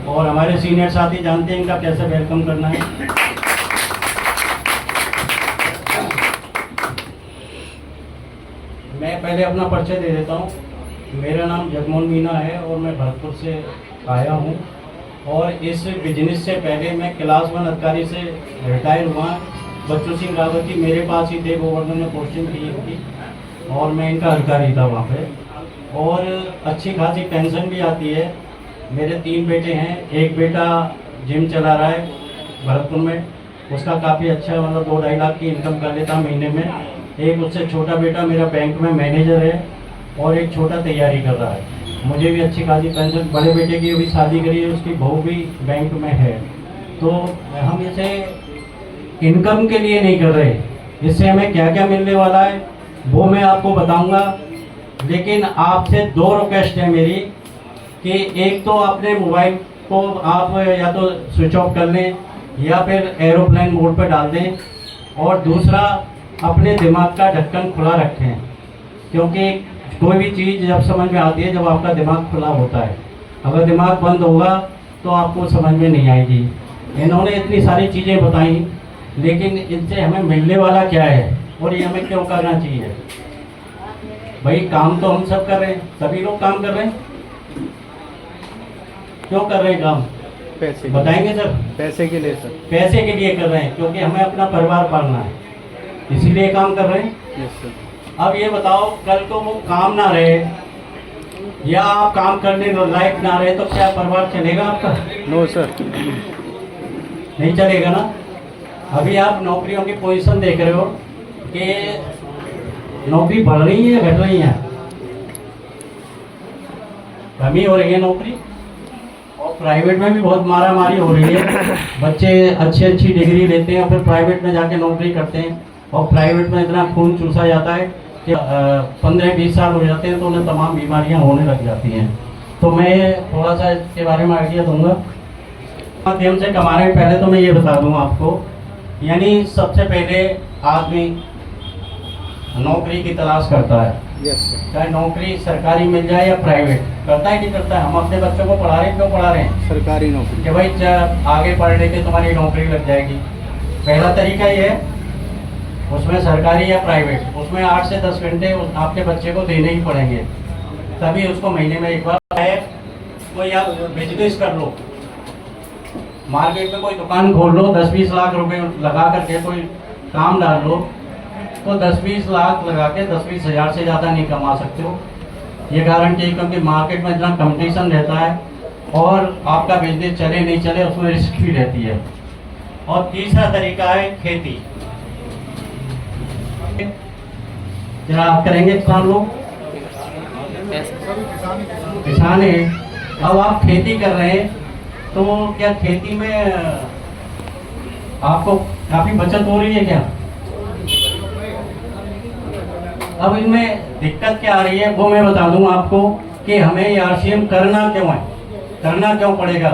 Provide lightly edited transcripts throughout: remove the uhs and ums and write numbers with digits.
और हमारे सीनियर साथी जानते हैं इनका कैसे वेलकम करना है। मैं पहले अपना परिचय दे देता हूँ। मेरा नाम जगमोहन मीना है और मैं भरतपुर से आया हूँ। और इस बिजनेस से पहले मैं क्लास 1 अधिकारी से रिटायर हुआ। बच्चू सिंह रावत जी मेरे पास ही थे, गोवर्धन में पोस्टिंग की थी और मैं इनका अधिकारी था वहाँ पे। और अच्छी खासी पेंशन भी आती है। मेरे 3 बेटे हैं। एक बेटा जिम चला रहा है भरतपुर में, उसका काफ़ी अच्छा मतलब 2-2.5 लाख की इनकम कर लेता महीने में। एक उससे छोटा बेटा मेरा बैंक में मैनेजर है और एक छोटा तैयारी कर रहा है। मुझे भी अच्छी खासी पेंशन। बड़े बेटे की अभी शादी करी है, उसकी बहू भी बैंक में है। तो हम इसे इनकम के लिए नहीं कर रहे, इससे हमें क्या क्या मिलने वाला है वो मैं आपको बताऊंगा। लेकिन आपसे 2 रिक्वेस्ट है मेरी कि एक तो अपने मोबाइल को आप या तो स्विच ऑफ कर लें या फिर एरोप्लेन मोड पर डाल दें, और दूसरा अपने दिमाग का ढक्कन खुला रखें, क्योंकि कोई भी चीज़ जब समझ में आती है जब आपका दिमाग खुला होता है। अगर दिमाग बंद होगा तो आपको समझ में नहीं आएगी। इन्होंने इतनी सारी चीज़ें बताई, लेकिन इनसे हमें मिलने वाला क्या है और ये हमें क्यों करना चाहिए। भाई काम तो हम सब कर रहे हैं, सभी लोग काम कर रहे हैं। क्यों कर रहे हैं काम? पैसे बताएंगे सर? पैसे के लिए सर। पैसे के लिए कर रहे हैं, क्योंकि हमें अपना परिवार पालना है, इसीलिए काम कर रहे हैं। Yes sir. अब ये बताओ, कल को वो काम ना रहे या आप काम करने लायक ना रहे तो क्या परिवार चलेगा आपका? No sir. नहीं चलेगा ना। अभी आप नौकरियों की पोजीशन देख रहे हो कि नौकरी बढ़ रही है घट रही है? कमी हो रही है नौकरी। और प्राइवेट में भी बहुत मारा मारी हो रही है। बच्चे अच्छी अच्छी डिग्री लेते हैं फिर प्राइवेट में जाके नौकरी करते हैं, और प्राइवेट में इतना खून चूसा जाता है कि 15-20 साल हो जाते हैं तो उन्हें तमाम बीमारियां होने लग जाती हैं। तो मैं थोड़ा सा इसके बारे में आइडिया दूंगा। माध्यम से कमाने पहले तो मैं ये बता दूंगा आपको, यानी सबसे पहले आदमी नौकरी की तलाश करता है। Yes sir. चाहे नौकरी सरकारी मिल जाए या प्राइवेट, करता है कि करता है? हम अपने बच्चों को पढ़ा रहे हैं, क्यों पढ़ा रहे हैं? सरकारी नौकरी। कि भाई आगे पढ़ लेके तुम्हारी नौकरी लग जाएगी। पहला तरीका ये है, उसमें सरकारी या प्राइवेट, उसमें 8 से 10 घंटे आपके बच्चे को देने ही पड़ेंगे, तभी उसको महीने में एक बार है। कोई आप बिजनेस कर लो, मार्केट में कोई दुकान खोल लो, 10-20 लाख रुपए लगा करके कोई काम डाल लो, तो 10-20 लाख लगा के 10-20 हज़ार से ज़्यादा नहीं कमा सकते हो, ये गारंटी है। क्योंकि मार्केट में इतना कंपटीशन रहता है और आपका बिजनेस चले नहीं चले उसमें रिस्क भी रहती है। और तीसरा तरीका है खेती। जरा आप करेंगे किसान लोग? किसान है। अब आप खेती कर रहे हैं तो क्या खेती में आपको काफी बचत हो रही है क्या? अब इनमें दिक्कत क्या आ रही है वो मैं बता दूं आपको कि हमें ये RCM करना क्यों है, करना क्यों पड़ेगा।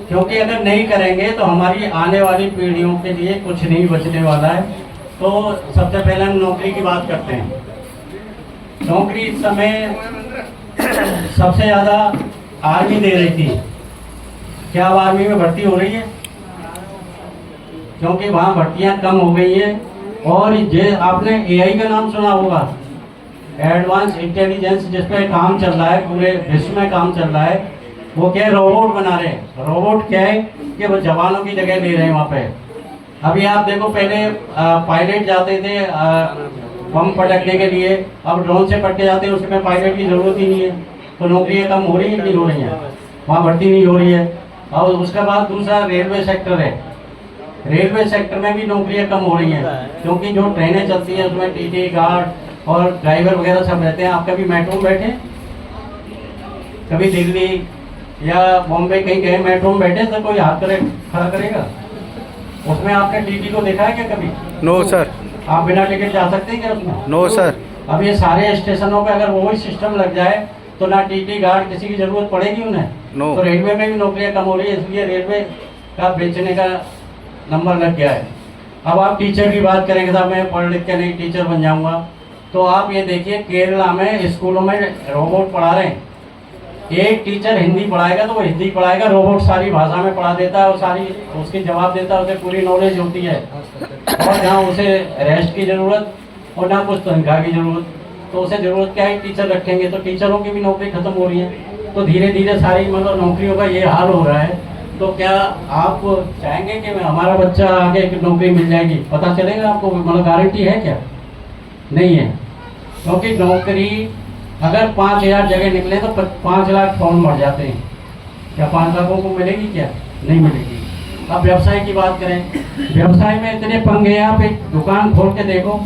क्योंकि अगर नहीं करेंगे तो हमारी आने वाली पीढ़ियों के लिए कुछ नहीं बचने वाला है। तो सबसे पहले हम नौकरी की बात करते हैं। नौकरी इस समय सबसे ज़्यादा आर्मी दे रही थी। क्या अब आर्मी में भर्ती हो रही है? क्योंकि वहाँ भर्तियाँ कम हो गई हैं। और ये आपने AI का नाम सुना होगा, एडवांस इंटेलिजेंस, जिस पे काम चल रहा है, पूरे विश्व में काम चल रहा है। वो क्या है, रोबोट बना रहे हैं। रोबोट क्या है कि वो जवानों की जगह ले रहे हैं वहाँ पे। अभी आप देखो, पहले पायलट जाते थे बम पटकने के लिए, अब ड्रोन से पटके जाते हैं, उसमें पायलट की जरूरत ही नहीं है। तो नौकरियाँ कम हो रही है नहीं हो रही हैं? वहाँ भर्ती नहीं हो रही है। और उसके बाद दूसरा रेलवे सेक्टर है। रेलवे सेक्टर में भी नौकरियां कम हो रही हैं, क्योंकि जो ट्रेनें चलती हैं उसमें TT गार्ड और ड्राइवर वगैरह सब रहते हैं। आप कभी मेट्रो में बैठे, कभी दिल्ली या बॉम्बे कहीं गए मेट्रो में बैठे तो कोई हाथ करे खड़ा करेगा? उसमें आपने TT को देखा है क्या कभी? No sir. आप बिना टिकट जा सकते हैं क्या उसमें? No sir. अब ये सारे स्टेशनों पे अगर वही सिस्टम लग जाए तो ना TT गार्ड किसी की जरूरत पड़ेगी उन्हें। नो। तो रेलवे में भी नौकरियां कम हो रही है, इसलिए रेलवे का बेचने का नंबर लग गया है। अब आप टीचर की बात करेंगे, साहब मैं पढ़ लिख के नहीं टीचर बन जाऊंगा, तो आप ये देखिए केरला में स्कूलों में रोबोट पढ़ा रहे हैं। एक टीचर हिंदी पढ़ाएगा तो वो हिंदी पढ़ाएगा, रोबोट सारी भाषा में पढ़ा देता है और सारी उसकी जवाब देता है, उसे पूरी नॉलेज होती है और ना उसे रेस्ट की ज़रूरत और ना कुछ तनख्वाह की ज़रूरत। तो उसे ज़रूरत क्या है, टीचर रखेंगे तो टीचरों की भी नौकरी खत्म हो रही है। तो धीरे धीरे सारी मतलब नौकरियों का ये हाल हो रहा है। तो क्या आप चाहेंगे कि हमारा बच्चा आगे एक नौकरी मिल जाएगी, पता चलेगा आपको, मतलब गारंटी है क्या? नहीं है, क्योंकि नौकरी अगर 5,000 जगह निकले तो 5 लाख फॉर्म मर जाते हैं। क्या 5 लाखों को मिलेगी? क्या नहीं मिलेगी। अब व्यवसाय की बात करें, व्यवसाय में इतने पंगे हैं, आप एक दुकान खोल के देखो,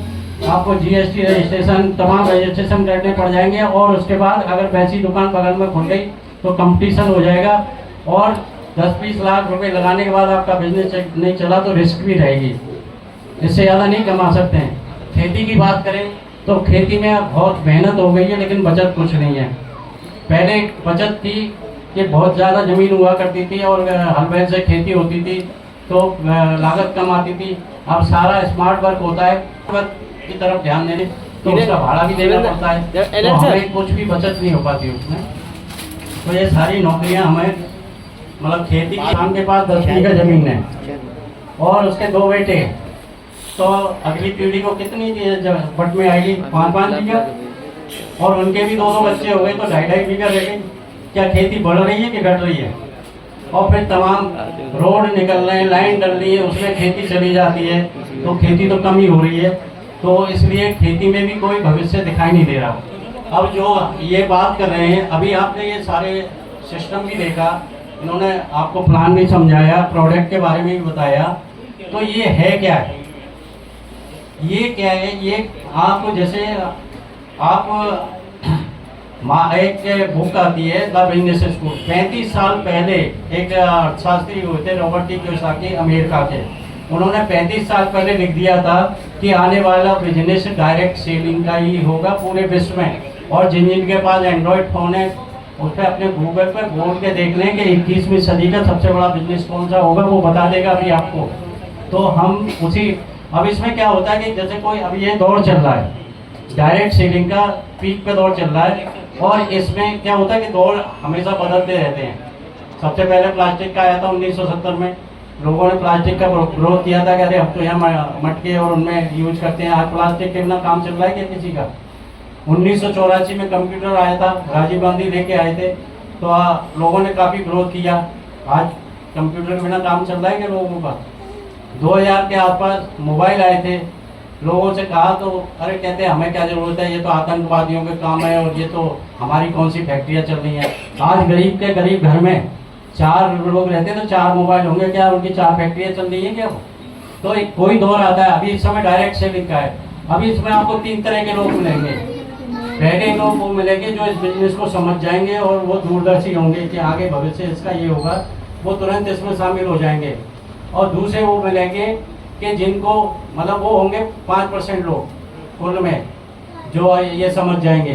आपको जीएसटी रजिस्ट्रेशन तमाम रजिस्ट्रेशन करने पड़ जाएंगे और उसके बाद अगर वैसी दुकान बगल में खुल गई तो कंपटीशन हो जाएगा और 10-20 लाख रुपए लगाने के बाद आपका बिजनेस नहीं चला तो रिस्क भी रहेगी, इससे ज़्यादा नहीं कमा सकते हैं। खेती की बात करें तो खेती में बहुत मेहनत हो गई है लेकिन बचत कुछ नहीं है। पहले बचत थी कि बहुत ज़्यादा ज़मीन हुआ करती थी और हल बैल से खेती होती थी तो लागत कम आती थी। अब सारा स्मार्ट वर्क होता है, वर्क की तरफ ध्यान देने तो उसका भाड़ा भी देना पड़ता है, तो हमें कुछ भी बचत नहीं हो पाती उसमें। तो ये सारी नौकरियां हमें, मतलब खेती किसान के पास 10 बीघा जमीन है और उसके 2 बेटे, तो अगली पीढ़ी को कितनी बट में आएगी? 5-5 बीघा, और उनके भी 2-2 बच्चे हो गए तो 2.5 बीघा रह गई। क्या खेती बढ़ रही है कि घट रही है? और फिर तमाम रोड निकल रहे हैं, लाइन डल रही है, उसमें खेती चली जाती है, तो खेती तो कम ही हो रही है। तो इसलिए खेती में भी कोई भविष्य दिखाई नहीं दे रहा। अब जो ये बात कर रहे हैं, अभी आपने ये सारे सिस्टम भी देखा, इन्होंने आपको प्लान भी समझाया, प्रोडक्ट के बारे में भी बताया, तो ये है क्या है? ये क्या है? ये आपको जैसे आप एक बुक आती है द बिजनेस स्कूल, 35 साल पहले एक अर्थशास्त्री हुए थे रॉबर्ट टी कियोसाकी अमेरिका के, उन्होंने 35 साल पहले लिख दिया था कि आने वाला बिजनेस डायरेक्ट सेलिंग का ही होगा पूरे विश्व में, और जिन जिनके पास एंड्रॉयड फ़ोन है उस पर अपने गूगल पर बोल के देख लें कि 21वीं सदी का सबसे बड़ा बिजनेस कौन सा होगा, वो बता देगा अभी आपको। तो हम उसी, अब इसमें क्या होता है कि जैसे कोई अभी ये दौर चल रहा है, डायरेक्ट सेलिंग का पीक पे दौर चल रहा है, और इसमें क्या होता है कि दौर हमेशा बदलते रहते हैं। सबसे पहले प्लास्टिक का आया था 1970 में, लोगों ने प्लास्टिक का विरोध किया था कि अरे हम तो यहाँ मटके और उनमें यूज करते हैं, आज प्लास्टिक के बिना काम चल रहा है क्या किसी का? 1984 में कंप्यूटर आया था, राजीव गांधी लेके आए थे, तो लोगों ने काफ़ी विरोध किया। आज कंप्यूटर के बिना काम चल रहा है क्या लोगों का? 2000 के आसपास मोबाइल आए थे, लोगों से कहा तो अरे कहते हमें क्या ज़रूरत है, ये तो आतंकवादियों के काम है और ये तो हमारी कौन सी फैक्ट्रियाँ चल रही हैं। आज गरीब के गरीब घर में 4 लोग रहते हैं तो 4 मोबाइल होंगे, क्या उनकी 4 फैक्ट्रियाँ चल रही हैं क्या? तो एक कोई दौर आता है, अभी इस समय डायरेक्ट सेलिंग का है। अभी इसमें आपको 3 तरह के लोग मिलेंगे। पहले लोग वो मिलेंगे जो इस बिजनेस को समझ जाएंगे और वो दूरदर्शी होंगे कि आगे भविष्य इसका ये होगा, वो तुरंत इसमें शामिल हो जाएंगे। और दूसरे वो मिलेंगे कि जिनको मतलब वो होंगे 5% लोग कुल में जो ये समझ जाएंगे।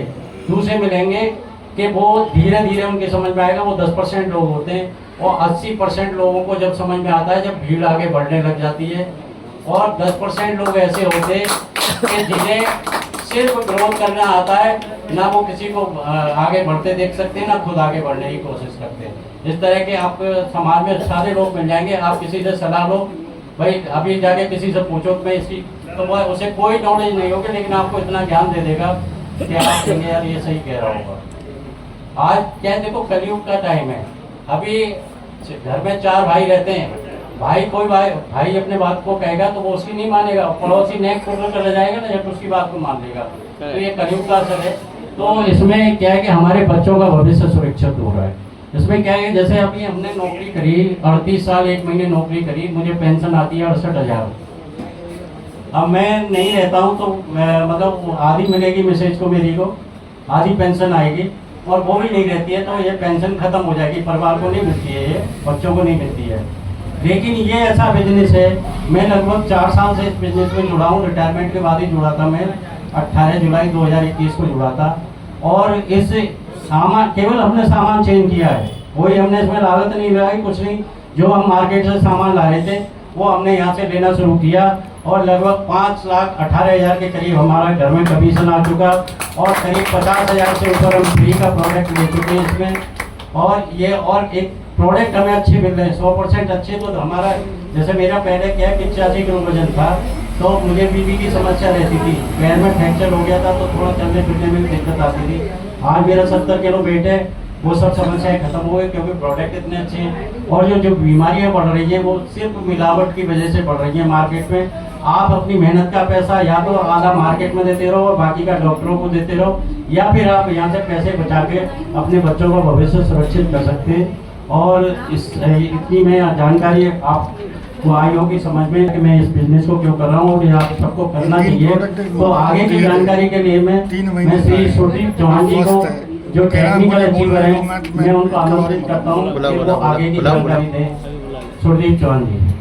दूसरे मिलेंगे कि वो धीरे धीरे उनके समझ में आएगा, वो 10% लोग होते हैं। और 80% लोगों को जब समझ में आता है जब भीड़ आगे बढ़ने लग जाती है। और 10% लोग ऐसे होते हैं कि जिन्हें सिर्फ ग्रोथ करना आता है, ना वो किसी को आगे बढ़ते देख सकते हैं, ना खुद आगे बढ़ने की कोशिश करते हैं। इस तरह के आप समाज में सारे लोग मिल जाएंगे। आप किसी से सलाह लो, भाई अभी जाके किसी से पूछो मैं इसकी, तो वह उसे कोई नॉलेज नहीं होगी, लेकिन आपको इतना ज्ञान दे देगा कि आप कहेंगे यार ये सही कह रहा होगा। आज क्या है, देखो कलयुग का टाइम है। अभी घर में 4 भाई रहते हैं, कोई भाई अपने बात को कहेगा तो वो उसकी नहीं मानेगा, पड़ोसी नेक पकड़ कर ले जाएगा ना जब उसकी बात को मान लेगा। तो ये कलयुग का असर है। तो इसमें क्या है कि हमारे बच्चों का भविष्य सुरक्षित हो रहा है। इसमें क्या है, जैसे अभी हमने नौकरी करी, 38 साल 1 महीने नौकरी करी, मुझे पेंशन आती है 68,000। अब मैं नहीं रहता हूँ तो मतलब आधी मिलेगी मिसेज को, मेरी को आधी पेंशन आएगी, और वो भी नहीं रहती है तो ये पेंशन खत्म हो जाएगी। परिवार को नहीं मिलती है, ये बच्चों को नहीं मिलती है। लेकिन ये ऐसा बिजनेस है, मैं लगभग 4 साल से इस बिजनेस में जुड़ा हूँ। रिटायरमेंट के बाद ही जुड़ा था मैं, 18 जुलाई 2021 को जुड़ा था। और इस सामान केवल हमने सामान चेंज किया है, कोई हमने इसमें लागत नहीं लगाई, कुछ नहीं। जो हम मार्केट से सामान ला रहे थे वो हमने यहाँ से लेना शुरू किया, और लगभग 5,18,000 के करीब हमारा घर में कमीशन आ चुका, और करीब 50,000 से ऊपर हम फ्री का प्रोडक्ट ले चुके हैं इसमें। और ये और एक प्रोडक्ट हमें अच्छे मिल रहे हैं 100% अच्छे। तो हमारा जैसे मेरा पहले क्या है 85 किलो वजन था, तो मुझे बीपी की समस्या रहती थी, पैर में फ्रैक्चर हो गया था, तो थोड़ा चलने फिरने में भी दिक्कत आती थी। आज मेरा 70 किलो वेट है, वो सब समस्याएं खत्म हो गई क्योंकि प्रोडक्ट इतने अच्छे हैं। और जो बीमारियां बढ़ रही हैं वो सिर्फ मिलावट की वजह से बढ़ रही हैं मार्केट में। आप अपनी मेहनत का पैसा या तो आधा मार्केट में देते रहो और बाकी का डॉक्टरों को देते रहो, या फिर आप यहाँ से पैसे बचा के अपने बच्चों का भविष्य सुरक्षित कर सकते हैं। और इतनी मैं जानकारी आपको आई होगी समझ में कि मैं इस बिजनेस को क्यों कर रहा हूँ और ये आप सबको करना चाहिए। तो आगे की जानकारी के लिए मैं श्री सुरदीप चौहान जी को जो टेक्निकल अचीवर हैं, मैं उनको आमंत्रित करता हूँ कि वो आगे की जानकारी दें। सुरदीप चौहान जी।